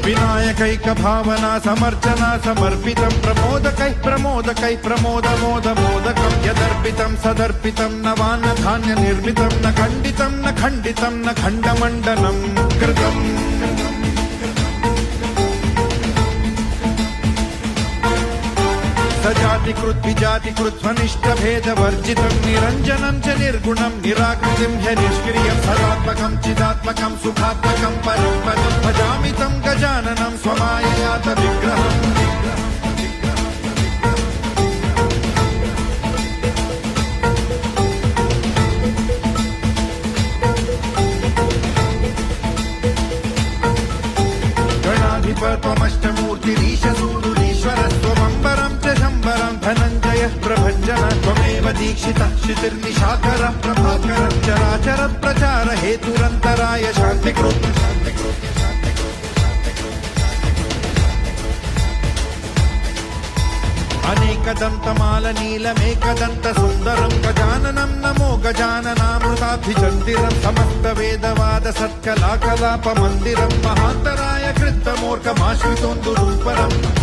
विनायकैक भावना समर्चना समर्पितं प्रमोदकै प्रमोदकै प्रमोदमोदमोदकं यदर्पितं सदर्पितं नवान्न धान्य निर्मितं न खण्डितं न खण्डितं न खण्डमण्डनं कृतम् सजातिकृत विजातिकृत स्वनिष्ठ भेद वर्जितं निरञ्जनं च निर्गुणं निराकृतिं ह्य निष्क्रियं सदात्मकं चिदात्मकं सुखात्मकं परं पदं भजामि तं गजाननं स्वमाययात विग्रहम् गणाधिपत्वमष्टमूर्तिरीशसूरुरीश्वरस्त्वमम्बरं च शम्बरं धनञ्जयः प्रभञ्जन त्वमेव दीक्षितः क्षितिर्निशाकरः प्रभाकरः चराचर प्रचार हेतुरन्तराय शान्तिकृत् अनेकदन्तमालनीलमेकदन्त सुन्दरं गजाननं नमो गजाननामृताभिचन्दिरं समस्तवेदवाद सत्कलाकलापमन्दिरं महान्तराय कृत्तमूर्खमाश्रितोन्दुरूपरम्